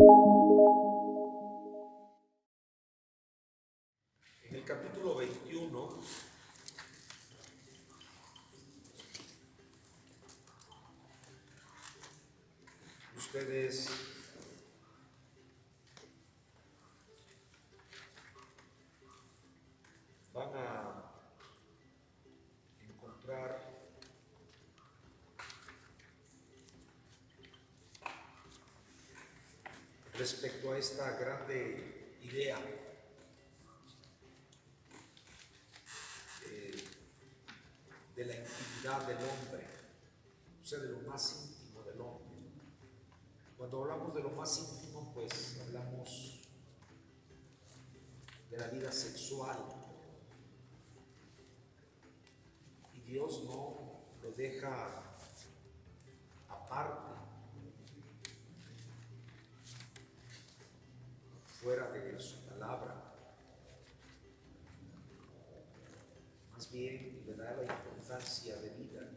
En el capítulo 21, ustedes van a encontrar respecto a esta grande idea de la intimidad del hombre, o sea, de lo más íntimo del hombre. Cuando hablamos de lo más íntimo, pues hablamos de la vida sexual, y Dios no lo deja aparte, fuera de su palabra. Más bien le da la importancia de vida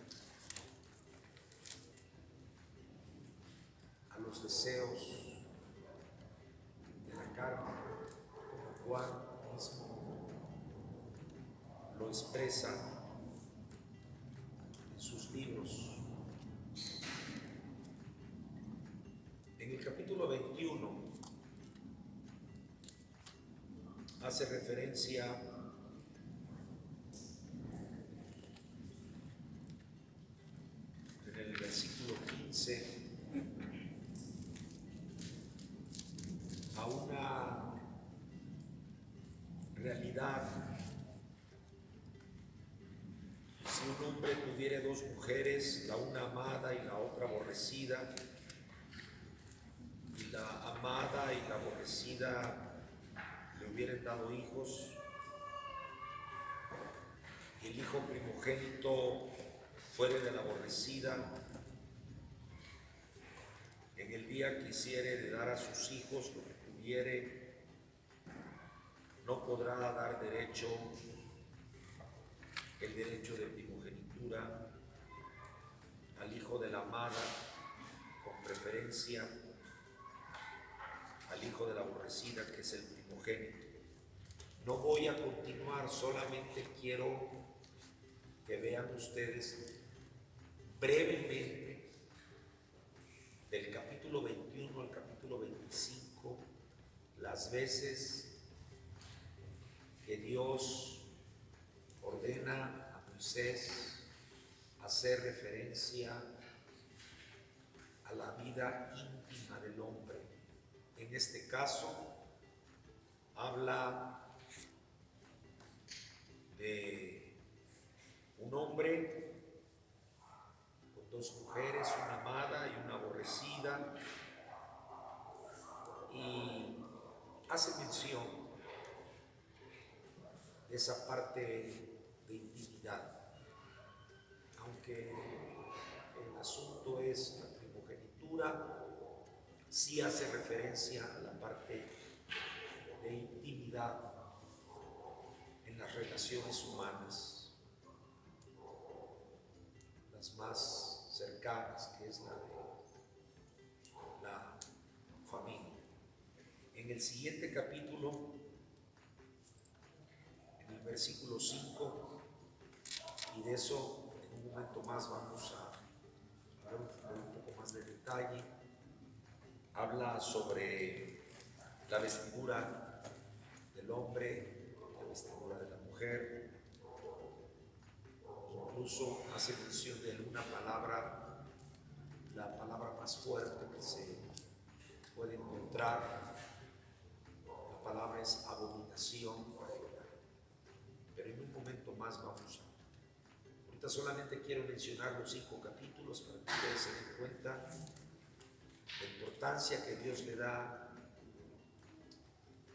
a los deseos de la carne, como Juan mismo lo expresa en sus libros. En el capítulo 21 hace referencia en el versículo 15 a una realidad. Si un hombre tuviera dos mujeres, la una amada y la otra aborrecida, y la amada y la aborrecida le hubieran dado hijos, y el hijo primogénito fuere de la aborrecida, en el día que hiciere de dar a sus hijos lo que tuviere, no podrá dar el derecho de primogenitura al hijo de la amada, con preferencia al hijo de la aborrecida, que es el primogénito. No voy a continuar, solamente quiero que vean ustedes brevemente del capítulo 21 al capítulo 25 las veces que Dios ordena a Moisés hacer referencia a la vida íntima del hombre. En este caso habla de un hombre con dos mujeres, una amada y una aborrecida, y hace mención de esa parte de intimidad, aunque el asunto es la primogenitura, sí hace referencia a la parte de intimidad en las relaciones humanas, las más cercanas, que es la de la familia. En el siguiente capítulo, en el versículo 5, y de eso en un momento más vamos a ver un poco más de detalle, habla sobre la vestidura del hombre, la vestidura de la mujer. Incluso hace mención de una palabra, la palabra más fuerte que se puede encontrar. La palabra es abominación, pero en un momento más vamos a. Ahorita solamente quiero mencionar los 5 capítulos para que ustedes se den cuenta la importancia que Dios le da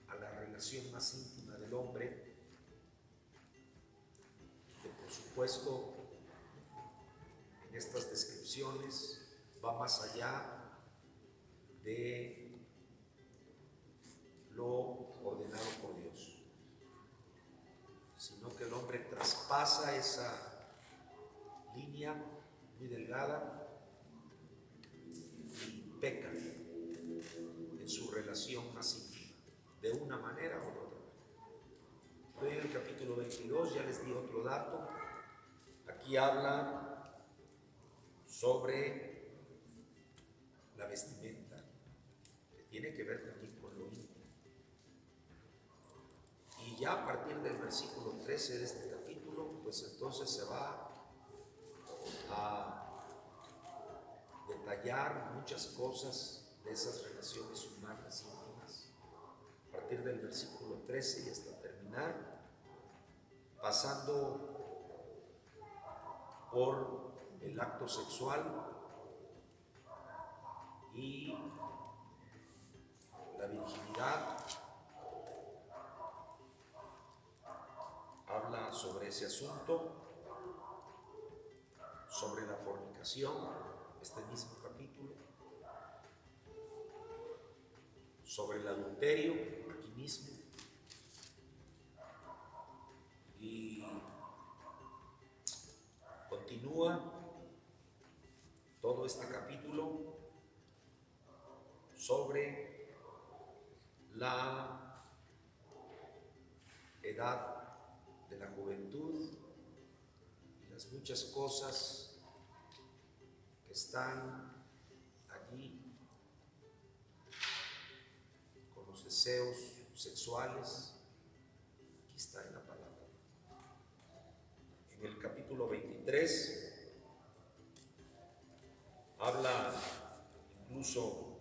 a la relación más íntima del hombre, que por supuesto en estas descripciones va más allá de lo ordenado por Dios, sino que el hombre traspasa esa línea muy delgada y peca en su relación más íntima, de una manera o de otra. Estoy en el capítulo 22, ya les di otro dato. Aquí habla sobre la vestimenta, que tiene que ver también con lo íntimo. Y ya a partir del versículo 13 de este capítulo, pues entonces se va a detallar muchas cosas de esas relaciones humanas íntimas. A partir del versículo 13 y hasta terminar, pasando por el acto sexual y la virginidad. Habla sobre ese asunto, sobre la fornicación, este mismo capítulo, sobre el adulterio, aquí mismo, y continúa todo este capítulo sobre la edad de la juventud y las muchas cosas que están allí con los deseos sexuales. Aquí está en la palabra. En el capítulo 23 habla incluso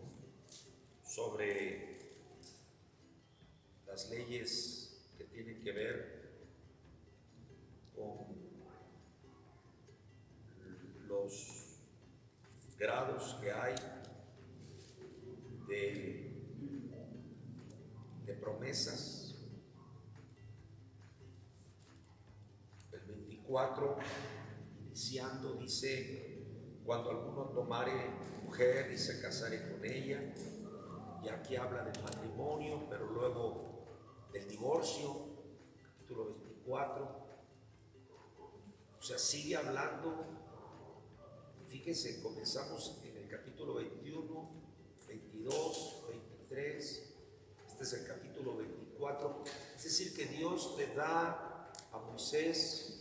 sobre las leyes que tienen que ver con los grados que hay de promesas. El 24, iniciando, dice: cuando alguno tomare mujer y se casare con ella. Y aquí habla del matrimonio, pero luego del divorcio, capítulo 24. O sea, sigue hablando. Fíjense, comenzamos en el capítulo 21, 22, 23. Este es el capítulo 24. Es decir, que Dios le da a Moisés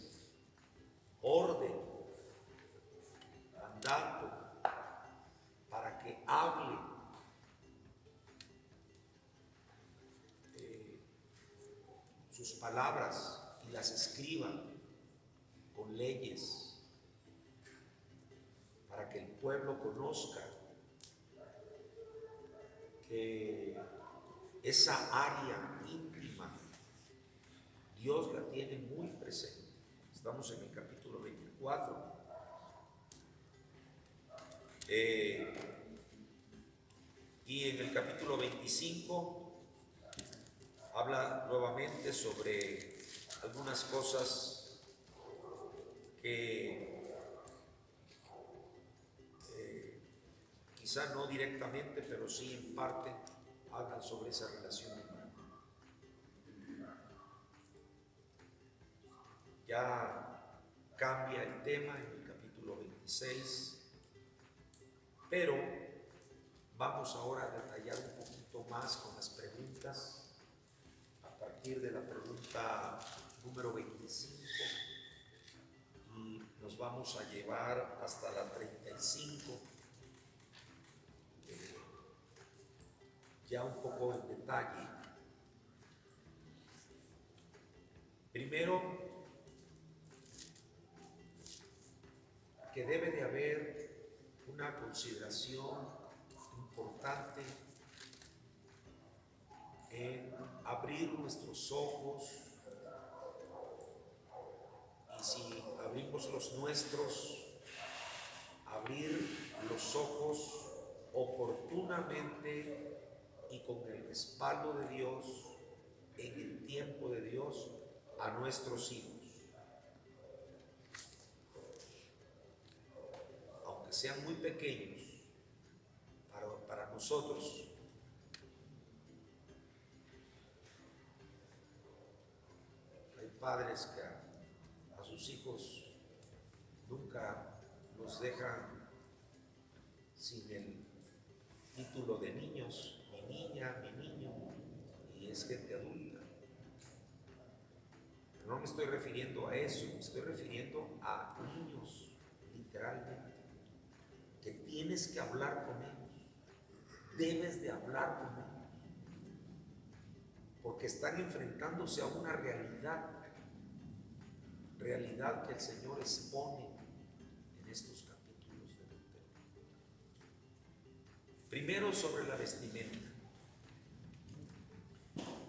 orden, mandato, para que hable sus palabras y las escriba con leyes, para que el pueblo conozca que esa área íntima Dios la tiene muy presente. Estamos en el capítulo 24. Y en el capítulo 25 habla nuevamente sobre algunas cosas que quizá no directamente, pero sí en parte hablan sobre esa relación humana. Ya cambia el tema en el capítulo 26, pero vamos ahora a detallar un poquito más con las preguntas. A partir de la pregunta número 25 y nos vamos a llevar hasta la 35, ya un poco en detalle. Primero, que debe de haber una consideración importante en abrir nuestros ojos, y si abrimos los nuestros, abrir los ojos oportunamente y con el respaldo de Dios, en el tiempo de Dios, a nuestros hijos, aunque sean muy pequeños para nosotros. Hay padres que a sus hijos nunca los dejan sin el título de niños, mi niña, mi es gente adulta. Pero no me estoy refiriendo a eso, me estoy refiriendo a niños, literalmente, que tienes que hablar con ellos, debes de hablar con ellos, porque están enfrentándose a una realidad que el Señor expone en estos capítulos de Deuteronomio. Primero, sobre la vestimenta.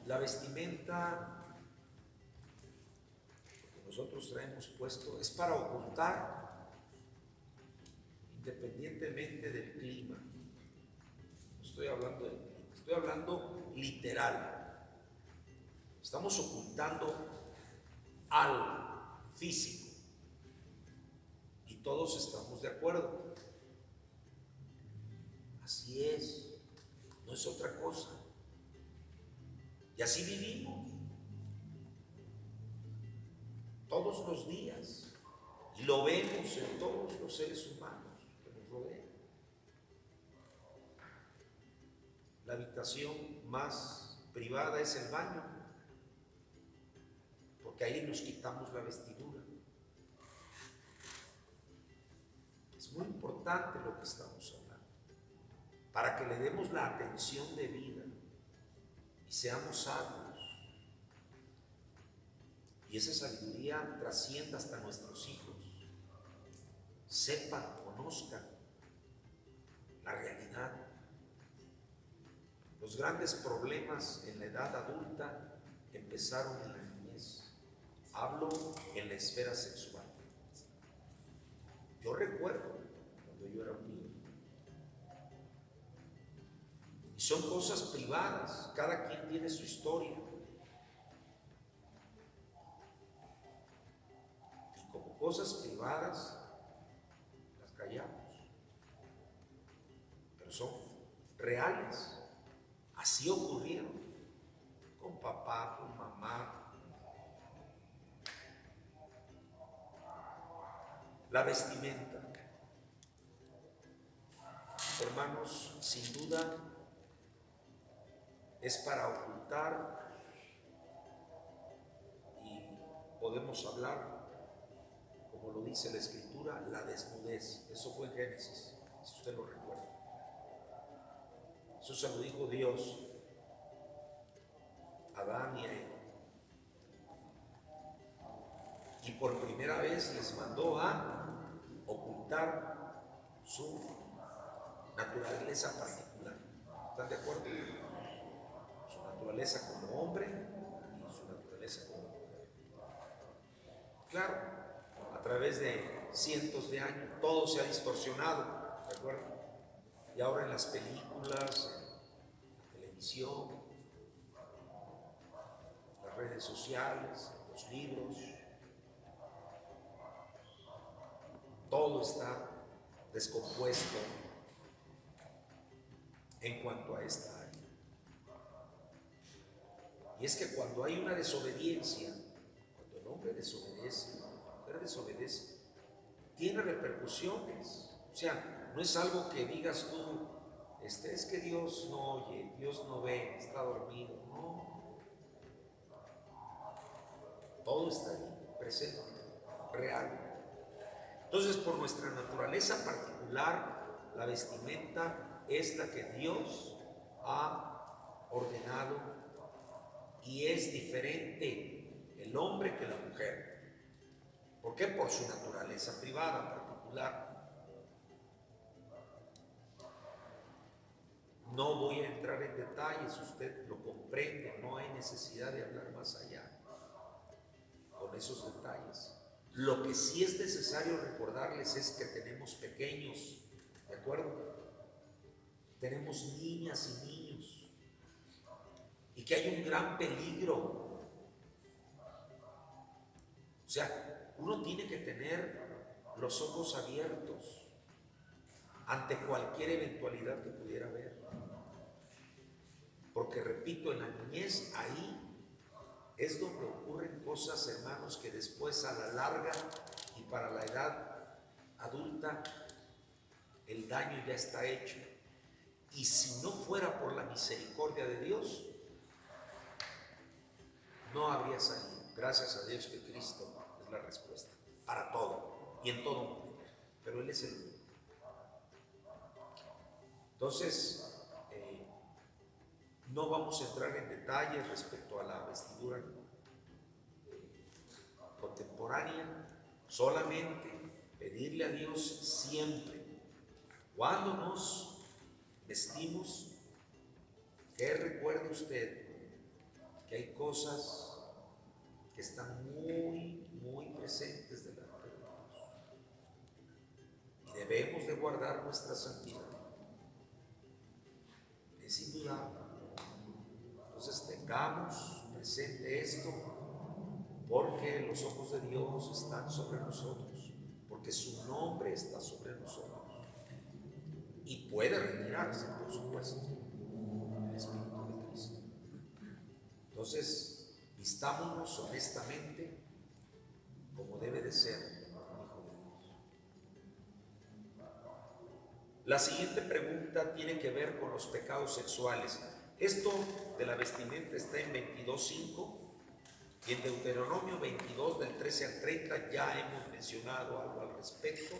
La vestimenta que nosotros traemos puesto es para ocultar, independientemente del clima. No estoy hablando del clima, estoy hablando literal. Estamos ocultando algo físico y todos estamos de acuerdo. Así es, no es otra cosa. Y así vivimos todos los días y lo vemos en todos los seres humanos que nos rodean. La habitación más privada es el baño, porque ahí nos quitamos la vestidura. Es muy importante lo que estamos hablando, para que le demos la atención debida y seamos sabios. Y esa sabiduría trascienda hasta nuestros hijos. Sepan, conozcan la realidad. Los grandes problemas en la edad adulta empezaron en la niñez. Hablo en la esfera sexual. Yo recuerdo cuando yo era un niño. Y son cosas privadas, cada quien tiene su historia. Y como cosas privadas, las callamos. Pero son reales. Así ocurrieron con papá, con mamá. La vestimenta. Hermanos, sin duda es para ocultar, y podemos hablar, como lo dice la Escritura, la desnudez. Eso fue en Génesis, si usted lo recuerda. Eso se lo dijo Dios a Adán y a Eva. Y por primera vez les mandó a ocultar su naturaleza particular. ¿Están de acuerdo? Su naturaleza como hombre y su naturaleza como mujer. Claro, a través de cientos de años todo se ha distorsionado, ¿de acuerdo? Y ahora en las películas, en la televisión, las redes sociales, los libros, todo está descompuesto en cuanto a esta área. Y es que cuando hay una desobediencia, cuando el hombre desobedece, la mujer desobedece, tiene repercusiones. O sea, no es algo que digas tú, es que Dios no oye, Dios no ve, está dormido. No, todo está ahí, presente, real. Entonces, por nuestra naturaleza particular, la vestimenta es la que Dios ha ordenado y es diferente el hombre que la mujer. ¿Por qué? Por su naturaleza privada, particular. No voy a entrar en detalles, usted lo comprende, no hay necesidad de hablar más allá con esos detalles. Lo que sí es necesario recordarles es que tenemos pequeños, ¿de acuerdo? Tenemos niñas y niños, y que hay un gran peligro. O sea, uno tiene que tener los ojos abiertos ante cualquier eventualidad que pudiera haber. Porque repito, en la niñez ahí es donde ocurren cosas, hermanos, que después a la larga y para la edad adulta el daño ya está hecho. Y si no fuera por la misericordia de Dios, no habría salida. Gracias a Dios que Cristo es la respuesta para todo y en todo momento. Pero Él es el único. Entonces, no vamos a entrar en detalles respecto a la vestidura contemporánea, solamente pedirle a Dios siempre, cuando nos vestimos, que recuerde usted que hay cosas que están muy presentes delante de Dios y debemos de guardar nuestra santidad. Es indudable. Entonces tengamos presente esto, porque los ojos de Dios están sobre nosotros, porque su nombre está sobre nosotros. Y puede retirarse, por supuesto, el Espíritu de Cristo. Entonces, vistámonos honestamente como debe de ser un hijo de Dios. La siguiente pregunta tiene que ver con los pecados sexuales. Esto de la vestimenta está en 22:5 y en Deuteronomio 22 del 13 al 30 ya hemos mencionado algo al respecto.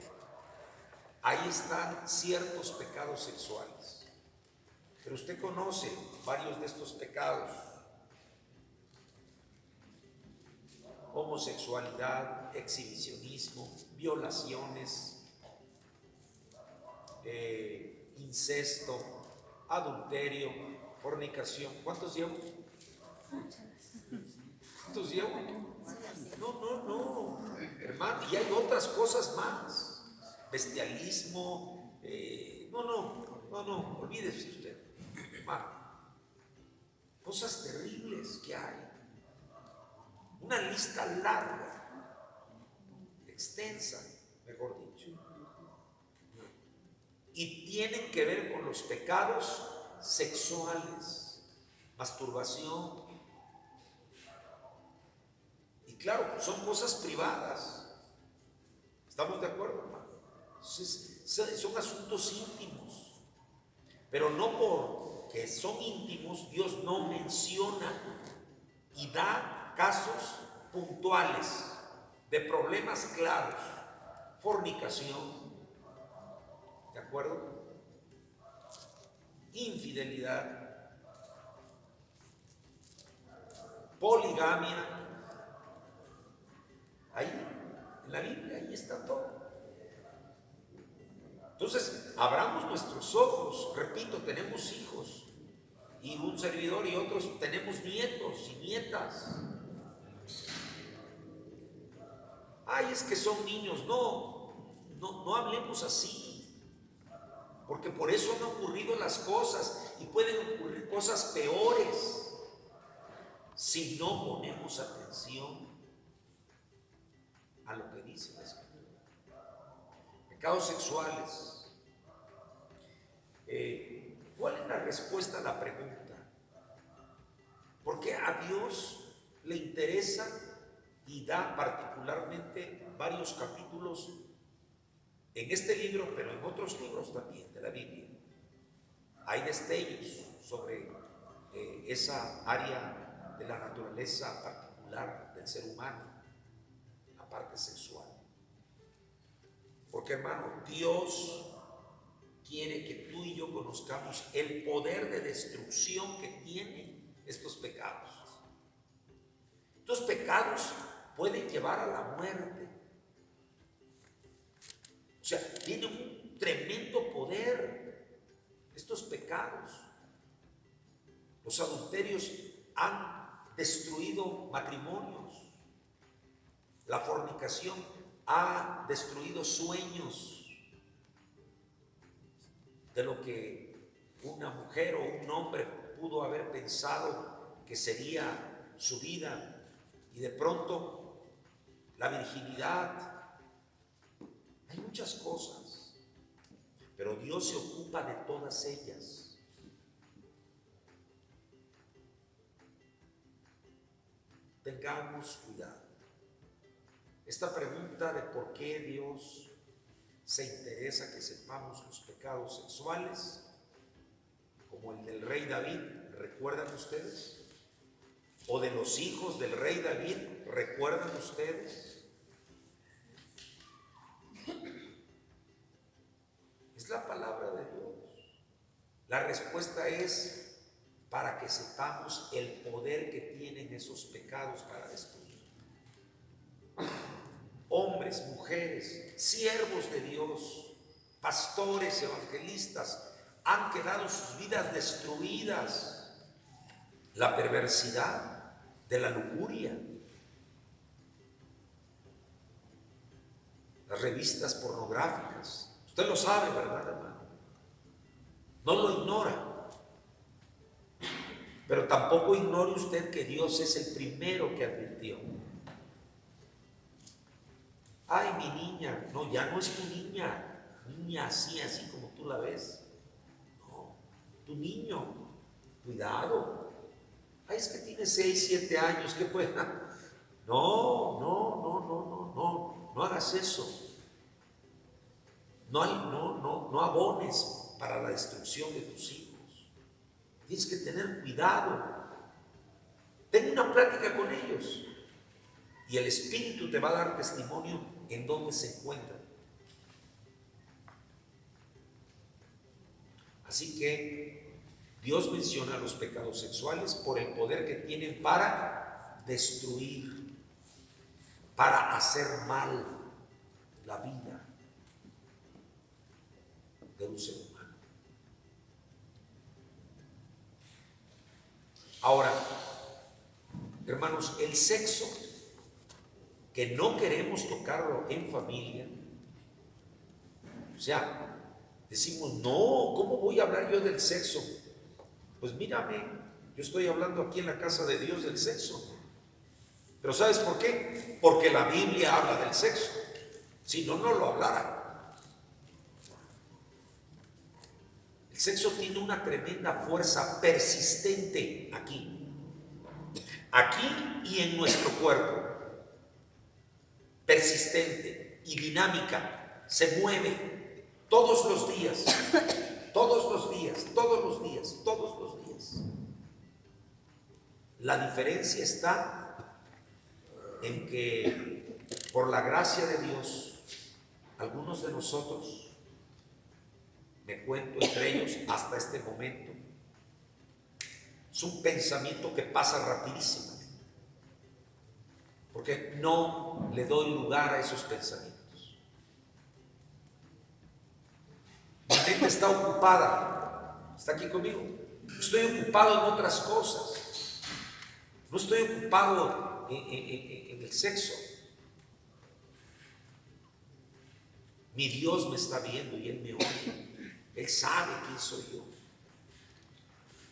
Ahí están ciertos pecados sexuales, pero usted conoce varios de estos pecados: homosexualidad, exhibicionismo, violaciones, incesto, adulterio, fornicación. ¿Cuántos llevo? ¿Cuántos llevo? No, hermano, y hay otras cosas más. Bestialismo, no, olvídese usted, hermano. Cosas terribles que hay. Una lista larga, extensa, mejor dicho. Y tienen que ver con los pecados sexuales, masturbación. Y claro, son cosas privadas. ¿Estamos de acuerdo, hermano? Son asuntos íntimos. Pero no porque son íntimos, Dios no menciona y da casos puntuales de problemas claros. Fornicación, ¿de acuerdo? Infidelidad, poligamia. Ahí, en la Biblia, ahí está todo. Entonces, abramos nuestros ojos. Repito, tenemos hijos, y un servidor y otros tenemos nietos y nietas. Ay, es que son niños. No hablemos así, porque por eso han ocurrido las cosas y pueden ocurrir cosas peores si no ponemos atención a lo que dice la Escritura. Pecados sexuales. ¿Cuál es la respuesta a la pregunta? Porque a Dios le interesa y da particularmente varios capítulos en este libro, pero en otros libros también de la Biblia. Hay destellos sobre esa área de la naturaleza particular del ser humano, la parte sexual. Porque, hermano, Dios quiere que tú y yo conozcamos el poder de destrucción que tienen estos pecados. Estos pecados pueden llevar a la muerte. O sea, tienen un tremendo poder estos pecados. Los adulterios han destruido matrimonios. La fornicación ha destruido sueños de lo que una mujer o un hombre pudo haber pensado que sería su vida, y de pronto la virginidad. Hay muchas cosas, pero Dios se ocupa de todas ellas. Tengamos cuidado. Esta pregunta de por qué Dios se interesa que sepamos los pecados sexuales, como el del rey David, ¿recuerdan ustedes? o de los hijos del rey David, ¿recuerdan ustedes? Es la palabra de Dios. La respuesta es para que sepamos el poder que tienen esos pecados para destruir. Hombres, mujeres, siervos de Dios, pastores, evangelistas, han quedado sus vidas destruidas. La perversidad de la lujuria, las revistas pornográficas. Usted lo sabe, ¿verdad, hermano? No lo ignora. Pero tampoco ignore usted que Dios es el primero que advirtió. Ay, mi niña. No, ya no es tu niña. Niña así como tú la ves. No, tu niño. Cuidado. Ay, es que tiene 6, 7 años. ¿Qué puede? No hagas eso. No abones para la destrucción de tus hijos. Tienes que tener cuidado. Ten una plática con ellos y el Espíritu te va a dar testimonio en dónde se encuentran. Así que Dios menciona los pecados sexuales por el poder que tienen para destruir, para hacer mal la vida de un ser humano. Ahora, hermanos, el sexo, que no queremos tocarlo en familia, o sea, decimos, no, ¿cómo voy a hablar yo del sexo? Pues mírame, yo estoy hablando aquí en la casa de Dios del sexo. Pero ¿sabes por qué? Porque la Biblia habla del sexo. Si no, no lo hablara. El sexo tiene una tremenda fuerza persistente aquí y en nuestro cuerpo. Persistente y dinámica, se mueve todos los días, todos los días, todos los días, todos los días. La diferencia está en que por la gracia de Dios, algunos de nosotros, me cuento entre ellos hasta este momento, es un pensamiento que pasa rapidísimo, porque no le doy lugar a esos pensamientos. Mi mente está ocupada, está aquí conmigo. Estoy ocupado en otras cosas. No estoy ocupado en el sexo. Mi Dios me está viendo y Él me oye. Él sabe quién soy yo.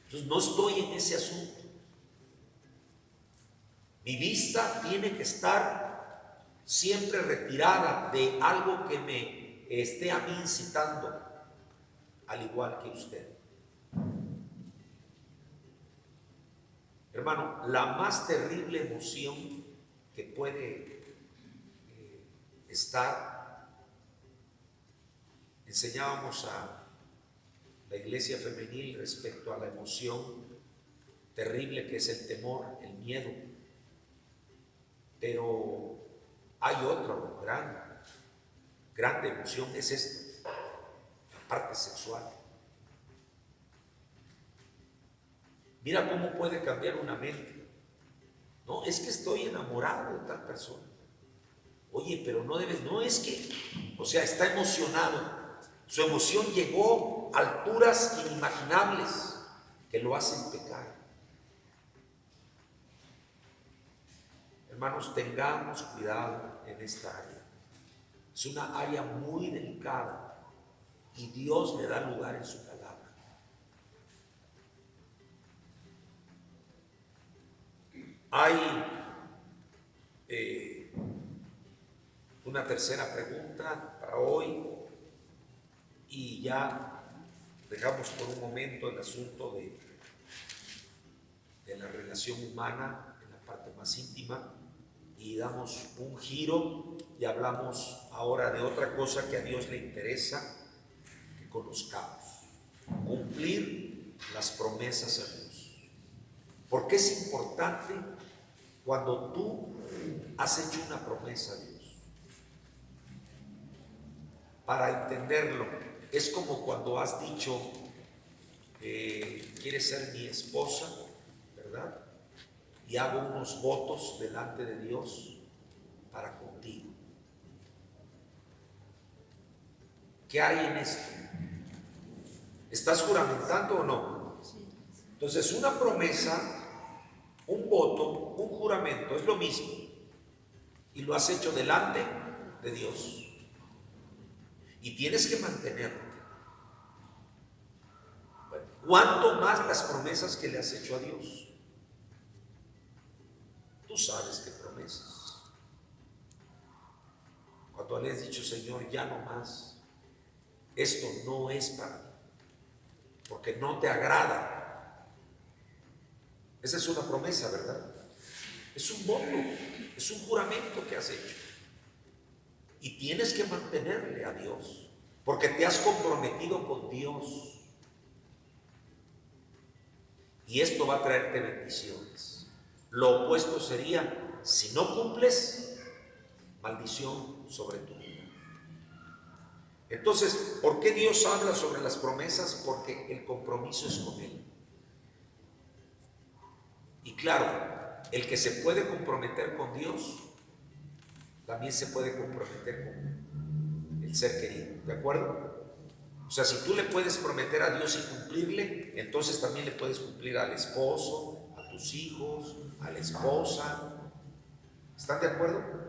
Entonces no estoy en ese asunto. Mi vista tiene que estar siempre retirada de algo que me esté a mí incitando, al igual que usted. Hermano, la más terrible emoción que puede estar, enseñábamos a la iglesia femenil respecto a la emoción terrible que es el temor, el miedo. Pero hay otra grande emoción, es esta, la parte sexual. Mira cómo puede cambiar una mente. No, es que estoy enamorado de tal persona. Oye, pero no debes, no es que, o sea, está emocionado. Su emoción llegó a alturas inimaginables que lo hacen pecar. Hermanos, tengamos cuidado en esta área. Es una área muy delicada y Dios le da lugar en su palabra. Hay una tercera pregunta para hoy y ya dejamos por un momento el asunto de la relación humana en la parte más íntima y damos un giro y hablamos ahora de otra cosa que a Dios le interesa que conozcamos: cumplir las promesas a Dios. ¿Por qué es importante cuando tú has hecho una promesa a Dios? Para entenderlo, es como cuando has dicho, quieres ser mi esposa, ¿verdad? Y hago unos votos delante de Dios para contigo. ¿Qué hay en esto? ¿Estás juramentando o no? Entonces, una promesa, un voto, un juramento es lo mismo. Y lo has hecho delante de Dios. Y tienes que mantenerlo. Bueno, ¿cuánto más las promesas que le has hecho a Dios? Tú sabes qué promesas. Cuando le has dicho, Señor, ya no más, esto no es para mí, porque no te agrada. Esa es una promesa, ¿verdad? Es un voto, es un juramento que has hecho. Y tienes que mantenerle a Dios, porque te has comprometido con Dios. Y esto va a traerte bendiciones. Lo opuesto sería, si no cumples, maldición sobre tu vida. Entonces, ¿por qué Dios habla sobre las promesas? Porque el compromiso es con Él. Y claro, el que se puede comprometer con Dios, también se puede comprometer con el ser querido, ¿de acuerdo? O sea, si tú le puedes prometer a Dios y cumplirle, entonces también le puedes cumplir al esposo, a tus hijos, a la esposa. ¿Están de acuerdo?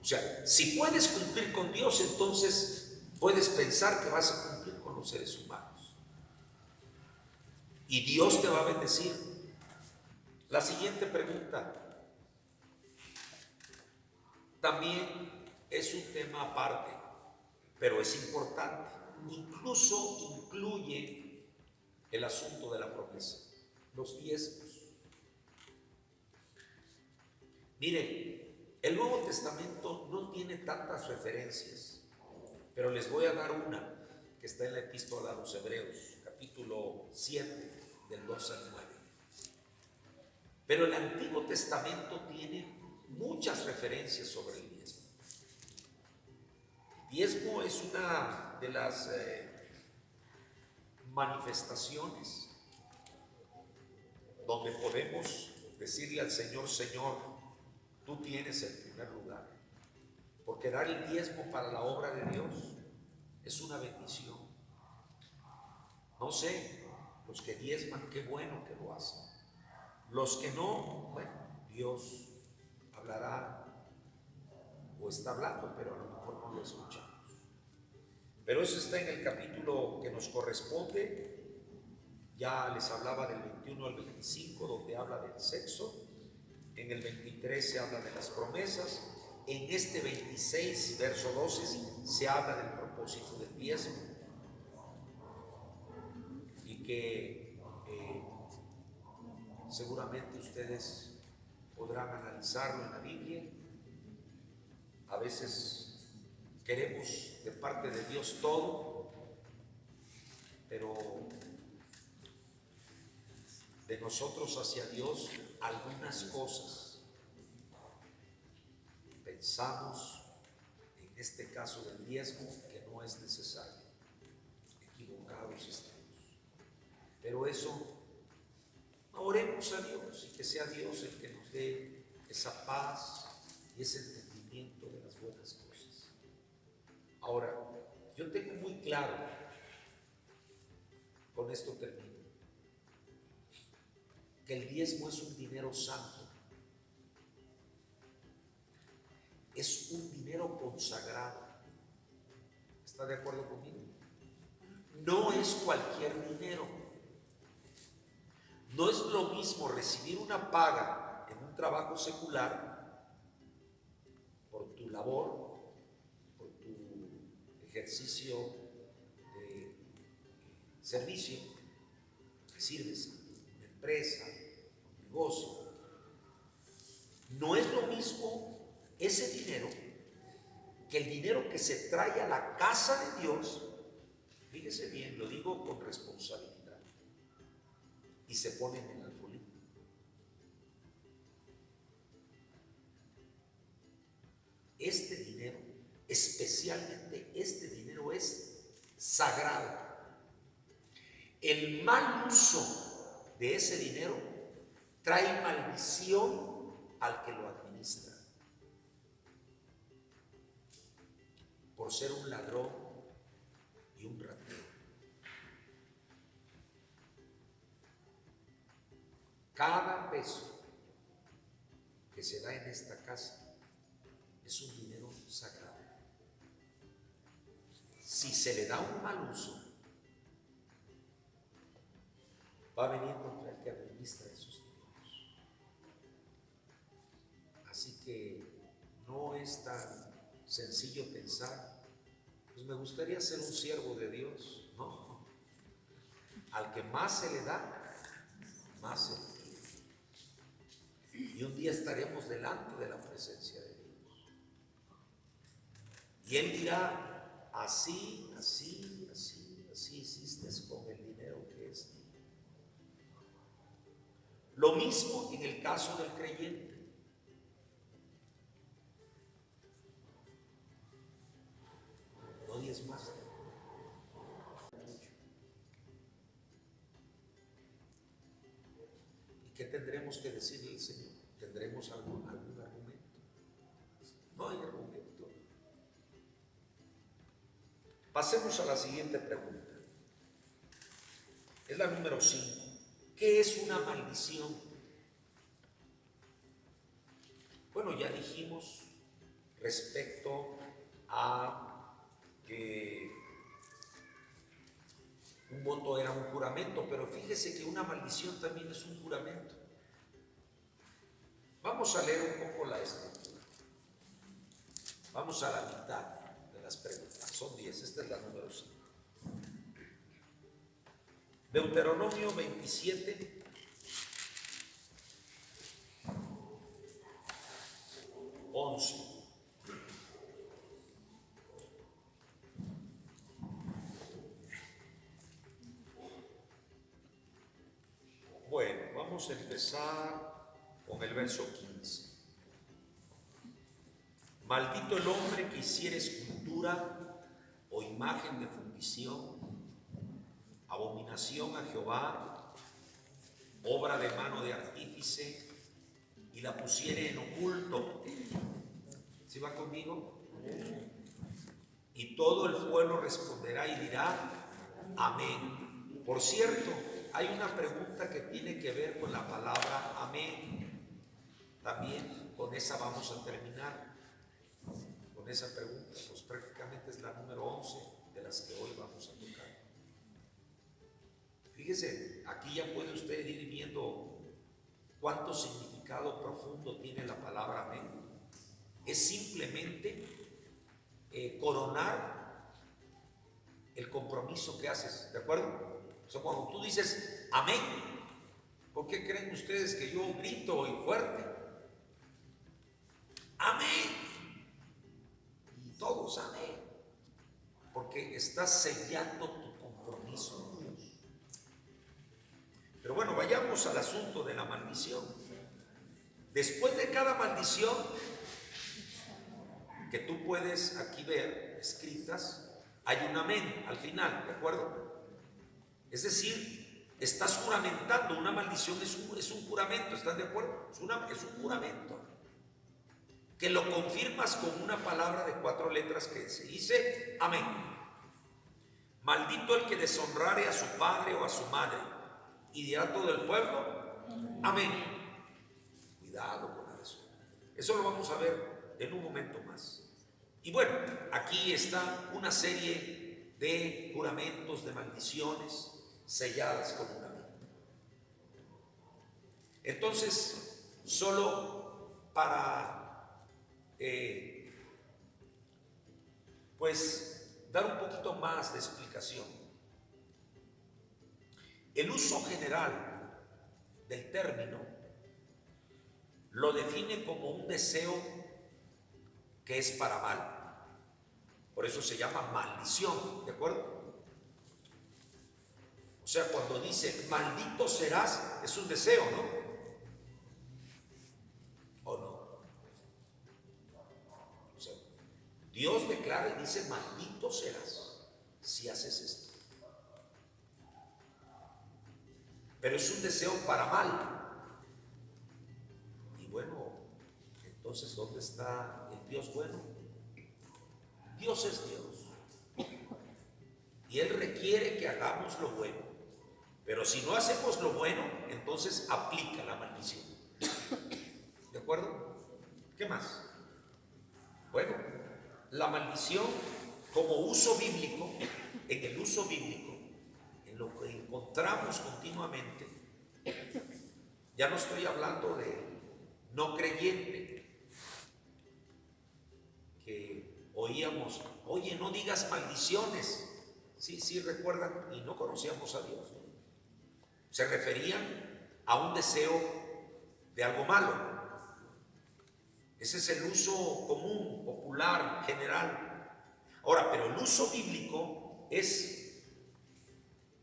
O sea, si puedes cumplir con Dios, entonces puedes pensar que vas a cumplir con los seres humanos. Y Dios te va a bendecir. La siguiente pregunta también es un tema aparte, pero es importante. Incluso incluye el asunto de la promesa, los diezmos. Miren, el Nuevo Testamento no tiene tantas referencias, pero les voy a dar una que está en la Epístola a los Hebreos, capítulo 7, del 2 al 9. Pero el Antiguo Testamento tiene muchas referencias sobre el diezmo. El diezmo es una de las manifestaciones donde podemos decirle al Señor, Señor, tú tienes el primer lugar. Porque dar el diezmo para la obra de Dios es una bendición. No sé, los que diezman, qué bueno que lo hacen. Los que no, bueno, Dios hablará o está hablando, pero a lo mejor no lo escuchamos. Pero eso está en el capítulo que nos corresponde. Ya les hablaba del 21 al 25, donde habla del sexo. En el 23 se habla de las promesas. En este 26, verso 12, se habla del propósito del diezmo. Y que seguramente ustedes podrán analizarlo en la Biblia. A veces queremos de parte de Dios todo, pero de nosotros hacia Dios algunas cosas. Pensamos, en este caso del diezmo, que no es necesario. Equivocados estamos. Pero eso, oremos a Dios y que sea Dios el que nos dé esa paz y ese entendimiento de las buenas cosas. Ahora, yo tengo muy claro, con esto termino, que el diezmo es un dinero santo. Es un dinero consagrado. ¿Está de acuerdo conmigo? No es cualquier dinero. No es lo mismo recibir una paga en un trabajo secular por tu labor, por tu ejercicio de servicio que sirves a una empresa, a un negocio. No es lo mismo ese dinero que el dinero que se trae a la casa de Dios. Fíjese bien, lo digo con responsabilidad. y se ponen en el alfolí. Este dinero, especialmente este dinero, es sagrado. El mal uso de ese dinero trae maldición al que lo administra, por ser un ladrón y un ratero. Cada peso que se da en esta casa es un dinero sagrado. Si se le da un mal uso, va a venir contra el que administra esos dineros. Así que no es tan sencillo pensar, pues me gustaría ser un siervo de Dios. No, al que más se le da, más se le pide. Y un día estaremos delante de la presencia de Dios. Y Él dirá, así hiciste con el dinero que es mío. Lo mismo en el caso del creyente. No diez más. ¿Y qué tendremos que decirle al Señor? ¿Tendremos algún argumento? No hay argumento. Pasemos a la siguiente pregunta. Es la número 5. ¿Qué es una maldición? Bueno, ya dijimos respecto a que un voto era un juramento, pero fíjese que una maldición también es un juramento. Vamos a leer un poco la escritura. Vamos a la mitad de las preguntas. Son 10, esta es la número 5. Deuteronomio 27, 11. Bueno, vamos a empezar con el verso 15. Maldito el hombre que hiciere escultura o imagen de fundición, abominación a Jehová, obra de mano de artífice, y la pusiere en oculto. ¿Sí va conmigo? Y todo el pueblo responderá y dirá, amén. Por cierto, hay una pregunta que tiene que ver con la palabra amén. También con esa vamos a terminar. Con esa pregunta, pues prácticamente es la número 11 de las que hoy vamos a tocar. Fíjese, aquí ya puede usted ir viendo cuánto significado profundo tiene la palabra amén. Es simplemente coronar el compromiso que haces, ¿de acuerdo? O sea, cuando tú dices amén, ¿por qué creen ustedes que yo grito y fuerte? Amén. Y todos amén. Porque estás sellando tu compromiso con Dios. Pero bueno, vayamos al asunto de la maldición. Después de cada maldición que tú puedes aquí ver escritas, hay un amén al final, ¿de acuerdo? Es decir, estás juramentando. Una maldición es un juramento, ¿están de acuerdo? Es un juramento que lo confirmas con una palabra de 4 letras que se dice amén. Maldito el que deshonrare a su padre o a su madre. Y dirá todo el pueblo, amén. Cuidado con eso. Eso lo vamos a ver en un momento más. Y bueno, aquí está una serie de juramentos, de maldiciones selladas con un amén. Entonces, solo para pues dar un poquito más de explicación. El uso general del término lo define como un deseo que es para mal. Por eso se llama maldición, ¿de acuerdo? O sea, cuando dice maldito serás, es un deseo, ¿no? ¿O no? O sea, Dios declara y dice maldito serás si haces esto. Pero es un deseo para mal. Y bueno, entonces, ¿dónde está el Dios bueno? Dios es Dios. Y Él requiere que hagamos lo bueno. Pero si no hacemos lo bueno, entonces aplica la maldición. ¿De acuerdo? ¿Qué más? Bueno, la maldición como uso bíblico, en el uso bíblico, en lo que encontramos continuamente, ya no estoy hablando de no creyente, que oíamos, oye, no digas maldiciones. Sí, recuerdan, y no conocíamos a Dios, ¿no? Se referían a un deseo de algo malo. Ese es el uso común, popular, general. Ahora, pero el uso bíblico es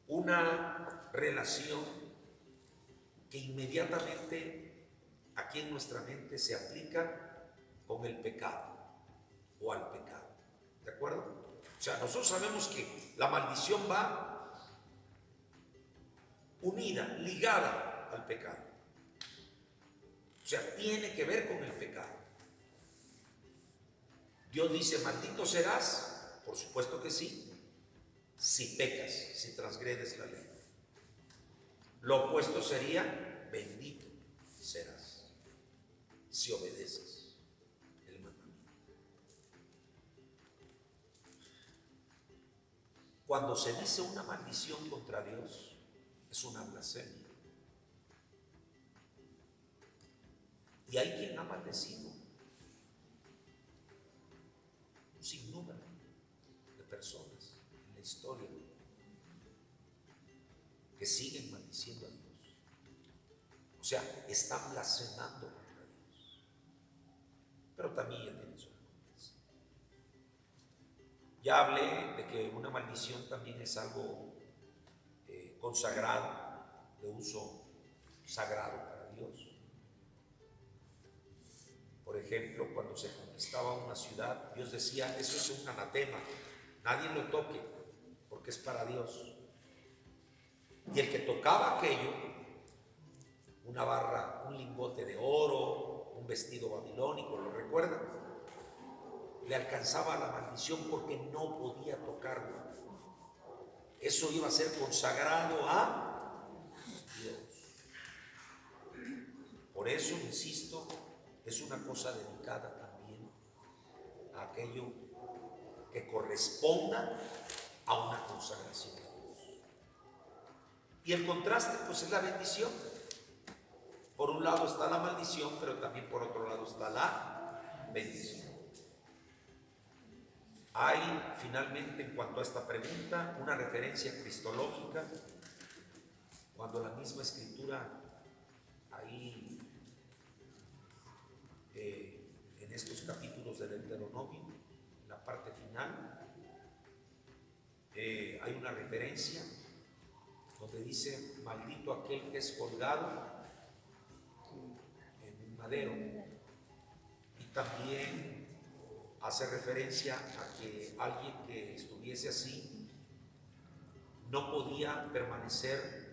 una relación que inmediatamente aquí en nuestra mente se aplica con el pecado o al pecado. ¿De acuerdo? O sea, nosotros sabemos que la maldición va unida, ligada al pecado. O sea, tiene que ver con el pecado. Dios dice, maldito serás, por supuesto que sí, si pecas, si transgredes la ley. Lo opuesto sería, bendito serás, si obedeces el mandamiento. Cuando se dice una maldición contra Dios, es una blasfemia. Y hay quien ha maldecido un sinnúmero de personas en la historia que siguen maldiciendo a Dios. O sea, están blasfemando contra Dios. Pero también ya tienen su recompensa. Ya hablé de que una maldición también es algo consagrado, de uso sagrado para Dios. Por ejemplo, cuando se conquistaba una ciudad, Dios decía, eso es un anatema, nadie lo toque, porque es para Dios. Y el que tocaba aquello, una barra, un lingote de oro, un vestido babilónico, ¿lo recuerdan? Le alcanzaba la maldición porque no podía tocarlo. Eso iba a ser consagrado a Dios. Por eso, insisto, es una cosa dedicada también a aquello que corresponda a una consagración a Dios. Y el contraste, pues, es la bendición. Por un lado está la maldición, pero también por otro lado está la bendición. Hay, finalmente, en cuanto a esta pregunta, una referencia cristológica, cuando la misma Escritura, ahí, en estos capítulos de Deuteronomio, en la parte final, hay una referencia donde dice, maldito aquel que es colgado en un madero. Y también hace referencia a que alguien que estuviese así no podía permanecer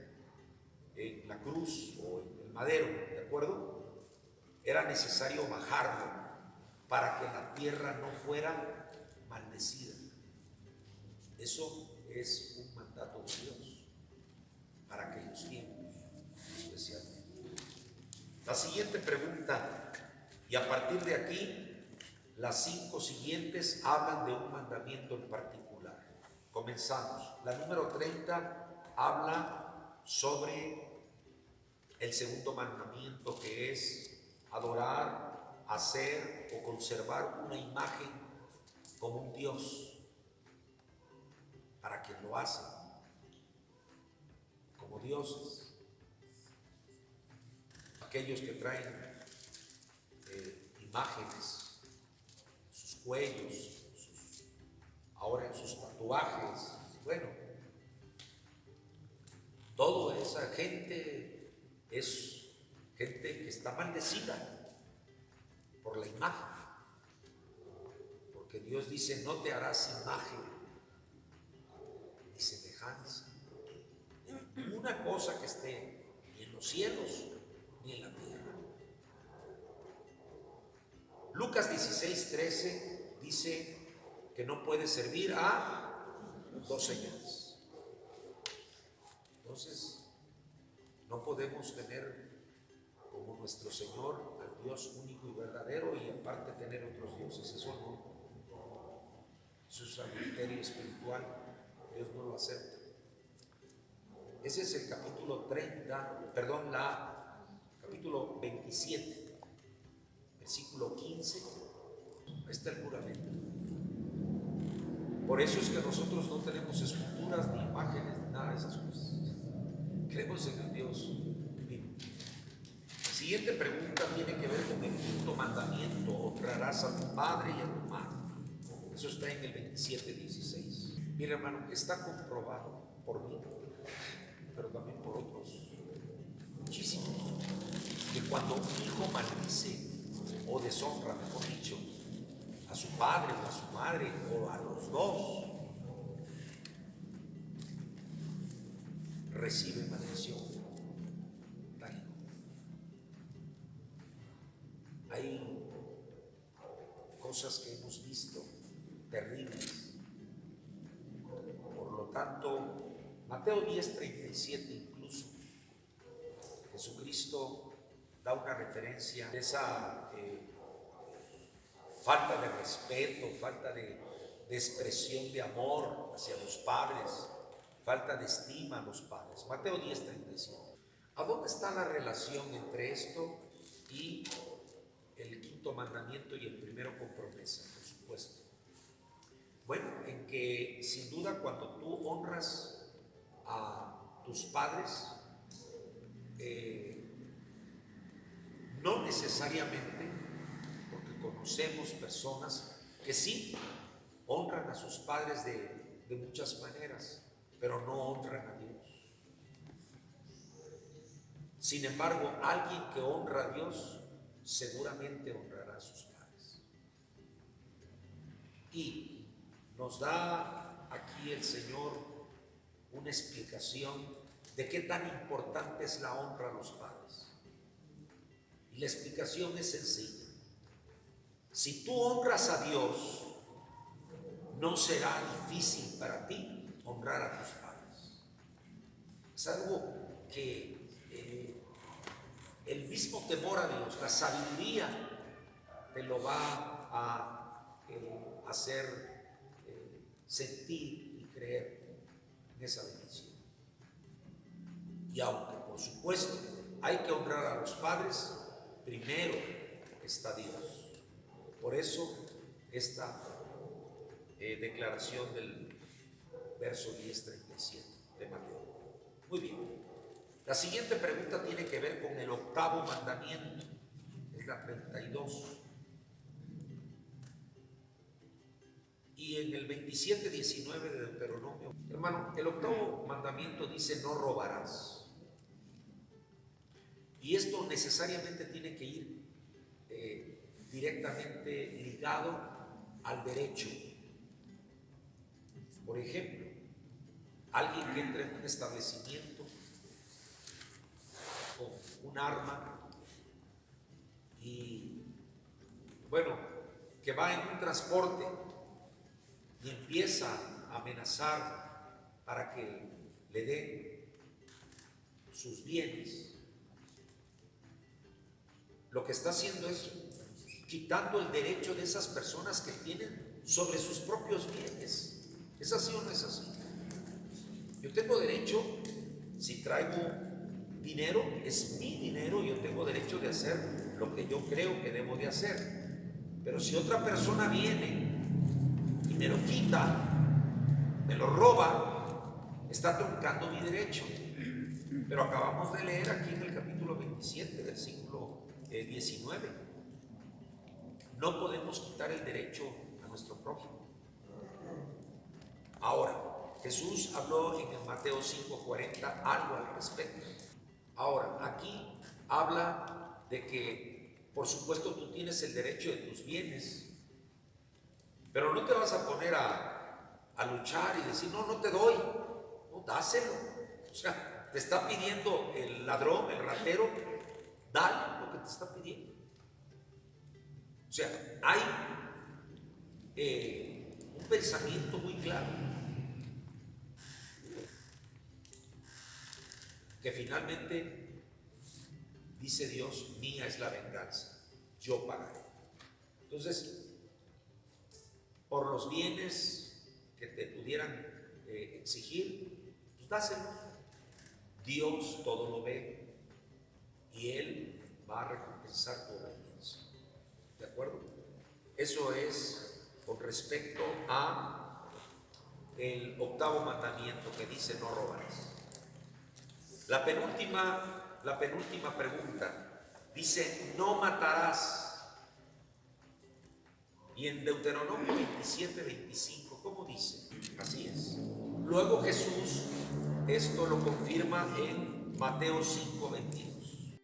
en la cruz o en el madero, ¿de acuerdo? Era necesario bajarlo para que la tierra no fuera maldecida. Eso es un mandato de Dios para aquellos tiempos especialmente. La siguiente pregunta, y a partir de aquí, las 5 siguientes hablan de un mandamiento en particular. Comenzamos. La número 30 habla sobre el segundo mandamiento, que es adorar, hacer o conservar una imagen como un Dios. Para quien lo hace como dioses. Aquellos que traen imágenes en sus cuellos, ahora en sus tatuajes. Bueno, Toda esa gente es gente que está maldecida por la imagen, porque Dios dice: no te harás imagen ni semejanza, una cosa que esté ni en los cielos ni en la tierra. Lucas 16:13 dice que no puede servir a dos señores. Entonces, no podemos tener como nuestro Señor al Dios único y verdadero y aparte tener otros dioses. Eso no. Eso es adulterio espiritual. Dios no lo acepta. Ese es el capítulo 30, perdón, capítulo 27, versículo 15. Ahí está el juramento. Por eso es que nosotros no tenemos esculturas, ni imágenes, ni nada de esas cosas. Creemos en el Dios vivo. La siguiente pregunta tiene que ver con el quinto mandamiento: honrarás a tu padre y a tu madre. Eso está en el 27:16. Mira, hermano, está comprobado por mí, pero también por otros muchísimos, que cuando un hijo maldice o deshonra, mejor dicho, a su padre o a su madre o a los dos, recibe maldición. Hay cosas que hemos visto terribles. Por lo tanto, Mateo 10:37 incluso, Jesucristo da una referencia de esa falta de respeto, falta de expresión de amor hacia los padres, falta de estima a los padres. Mateo 10:37. ¿A dónde está la relación entre esto y el quinto mandamiento y el primero con promesa? Por supuesto. Bueno, en que sin duda cuando tú honras a tus padres, no necesariamente, porque conocemos personas que sí honran a sus padres de muchas maneras, pero no honran a Dios. Sin embargo, alguien que honra a Dios seguramente honrará a sus padres. Y nos da aquí el Señor una explicación de qué tan importante es la honra a los padres. Y la explicación es sencilla. Si tú honras a Dios, no será difícil para ti honrar a tus padres. Es algo que el mismo temor a Dios, la sabiduría, te lo va a hacer sentir y creer en esa bendición. Y aunque por supuesto hay que honrar a los padres, primero está Dios. Por eso esta declaración del verso 10:37 de Mateo. Muy bien. La siguiente pregunta tiene que ver con el octavo mandamiento. Es la 32. Y en el 27:19 de Deuteronomio, hermano, el octavo mandamiento dice: no robarás. Y esto necesariamente tiene que ir directamente ligado al derecho. Por ejemplo, alguien que entra en un establecimiento con un arma y, bueno, que va en un transporte y empieza a amenazar para que le den sus bienes, lo que está haciendo es quitando el derecho de esas personas que tienen sobre sus propios bienes. ¿Es así o no es así? Yo tengo derecho, si traigo dinero, es mi dinero, yo tengo derecho de hacer lo que yo creo que debo de hacer. Pero si otra persona viene y me lo quita, me lo roba, está truncando mi derecho. Pero acabamos de leer aquí en el capítulo 27, versículo 19. No podemos quitar el derecho a nuestro prójimo. Ahora, Jesús habló en el Mateo 5:40 algo al respecto. Ahora, aquí habla de que, por supuesto, tú tienes el derecho de tus bienes, pero no te vas a poner a luchar y decir, no, no te doy, no, dáselo. O sea, te está pidiendo el ladrón, el ratero, dale lo que te está pidiendo. O sea, hay un pensamiento muy claro que finalmente dice Dios, mía es la venganza, yo pagaré. Entonces, por los bienes que te pudieran exigir, pues dáselo. Dios todo lo ve y Él va a recompensar tu obediencia. ¿De acuerdo? Eso es con respecto a el octavo mandamiento que dice no robarás. La penúltima pregunta dice no matarás. Y en Deuteronomio 27:25, ¿cómo dice? Así es. Luego Jesús esto lo confirma en Mateo 5:22.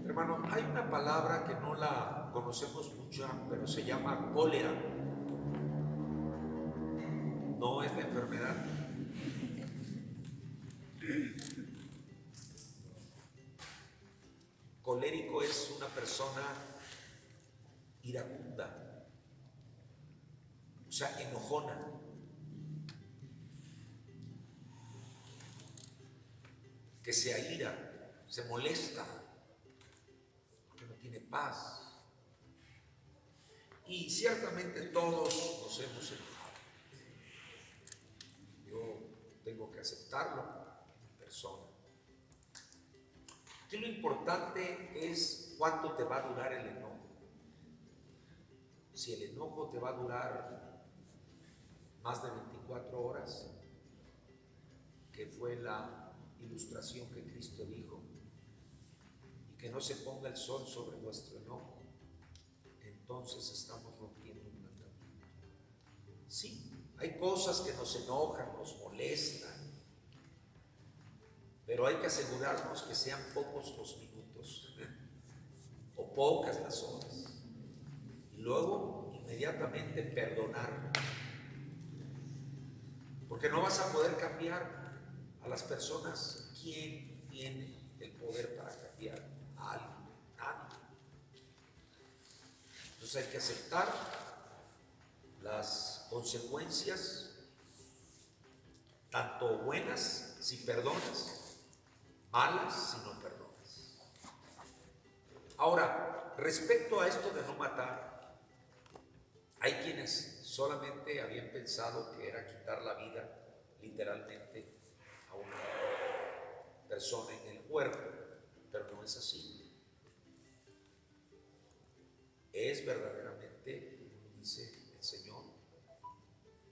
Hermano, hay una palabra que no la conocemos mucho, pero se llama cólera. No es la enfermedad. Colérico es una persona iracunda, o sea, enojona. Que se aira, se molesta, que no tiene paz. Y ciertamente todos nos hemos enojado. Yo tengo que aceptarlo en mi persona. Aquí lo importante es cuánto te va a durar el enojo. Si el enojo te va a durar más de 24 horas, que fue la ilustración que Cristo dijo, y que no se ponga el sol sobre nuestro enojo, entonces estamos rompiendo un mandamiento. Sí, hay cosas que nos enojan, nos molestan, pero hay que asegurarnos que sean pocos los minutos o pocas las horas. Y luego inmediatamente perdonar. Porque no vas a poder cambiar a las personas. ¿Quién tiene el poder para cambiar a alguien? Nadie. Entonces hay que aceptar las consecuencias, tanto buenas si perdonas, malas si no perdonas. Ahora, respecto a esto de no matar, hay quienes solamente habían pensado que era quitar la vida literalmente a una persona en el cuerpo, pero no es así. Es verdaderamente, como dice el Señor,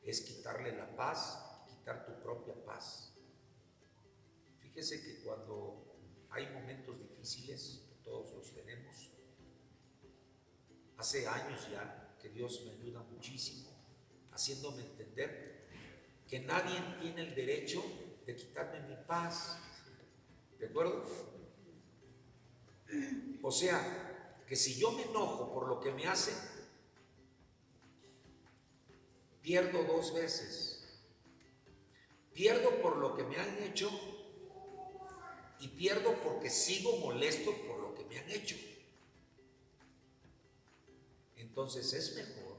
es quitarle la paz, quitar tu propia paz. Fíjese que cuando hay momentos difíciles, que todos los tenemos, hace años ya que Dios me ayuda muchísimo, haciéndome entender que nadie tiene el derecho de quitarme mi paz. ¿De acuerdo? O sea, que si yo me enojo por lo que me hacen, pierdo dos veces. Pierdo por lo que me han hecho y pierdo porque sigo molesto por lo que me han hecho. Entonces es mejor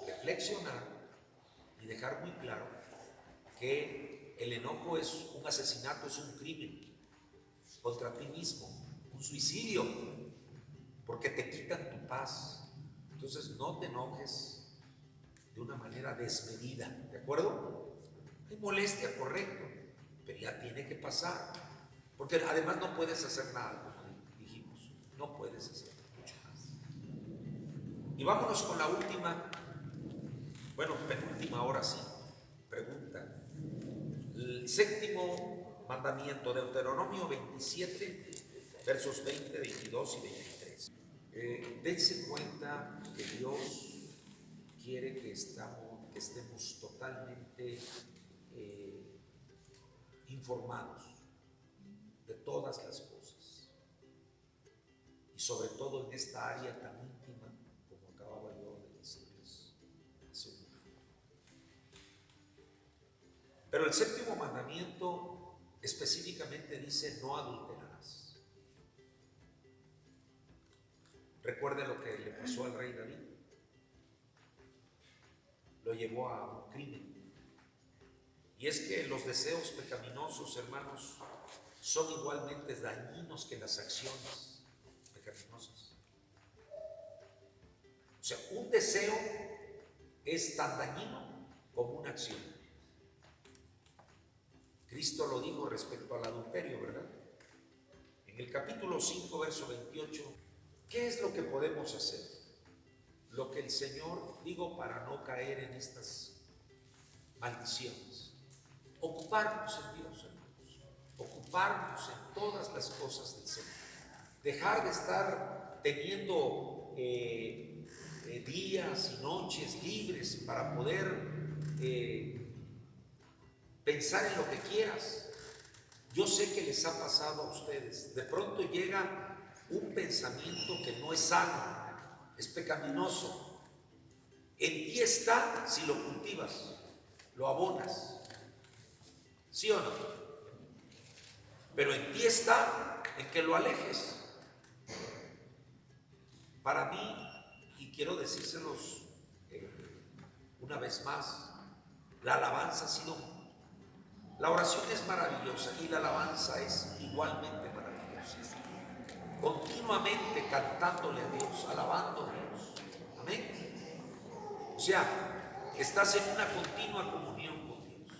reflexionar y dejar muy claro que el enojo es un asesinato, es un crimen contra ti mismo, un suicidio, porque te quitan tu paz. Entonces no te enojes de una manera desmedida, ¿de acuerdo? Hay molestia, correcto, pero ya tiene que pasar, porque además no puedes hacer nada, como dijimos, no puedes hacer mucho más. Y vámonos con la última, bueno, penúltima ahora sí, pregunta. El séptimo mandamiento, Deuteronomio 27, versos 20, 22 y 23. Dense cuenta que Dios quiere que que estemos totalmente informados de todas las cosas, y sobre todo en esta área tan íntima como acababa yo de decirles hace un momento. Pero el séptimo mandamiento específicamente dice: no adulterarás. Recuerde lo que le pasó al rey David. Lo llevó a un crimen. Y es que los deseos pecaminosos, hermanos, son igualmente dañinos que las acciones pecaminosas. O sea, un deseo es tan dañino como una acción. Cristo lo dijo respecto al adulterio, ¿verdad? En el capítulo 5, verso 28, ¿qué es lo que podemos hacer? Lo que el Señor, digo, para no caer en estas maldiciones. Ocuparnos en Dios, hermanos. Ocuparnos en todas las cosas del Señor. Dejar de estar teniendo días y noches libres para poder pensar en lo que quieras. Yo sé que les ha pasado a ustedes. De pronto llega un pensamiento que no es sano, es pecaminoso. En ti está si lo cultivas, lo abonas. ¿Sí o no? Pero en ti está en que lo alejes. Para mí, y quiero decírselos una vez más, la alabanza ha sido, la oración es maravillosa y la alabanza es igualmente maravillosa. Continuamente cantándole a Dios, alabando a Dios. Amén. O sea, estás en una continua comunión con Dios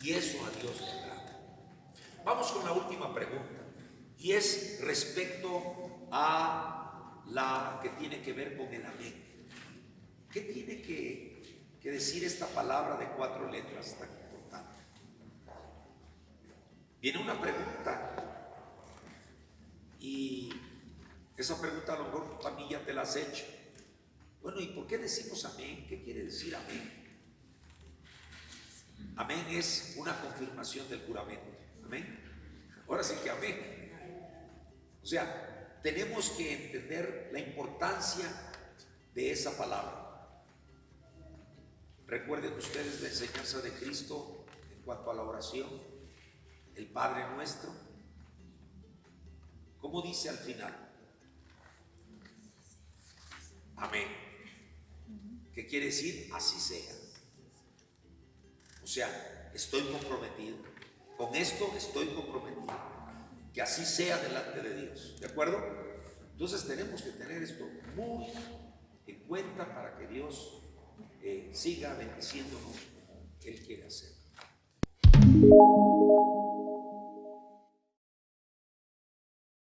y eso a Dios le agrada. Vamos con la última pregunta, y es respecto a la que tiene que ver con el amén. ¿Qué tiene que decir esta palabra de 4 letras tan importante? Viene una pregunta, y esa pregunta a lo mejor a mí ya te la has hecho. Bueno, ¿y por qué decimos amén? ¿Qué quiere decir amén? Amén es una confirmación del juramento. Amén. Ahora sí que amén. O sea, tenemos que entender la importancia de esa palabra. Recuerden ustedes la enseñanza de Cristo en cuanto a la oración, el Padre Nuestro. ¿Cómo dice al final? Amén. ¿Qué quiere decir? Así sea. O sea, estoy comprometido. Con esto estoy comprometido. Que así sea delante de Dios. ¿De acuerdo? Entonces tenemos que tener esto muy en cuenta para que Dios siga bendiciéndonos como Él quiere hacer.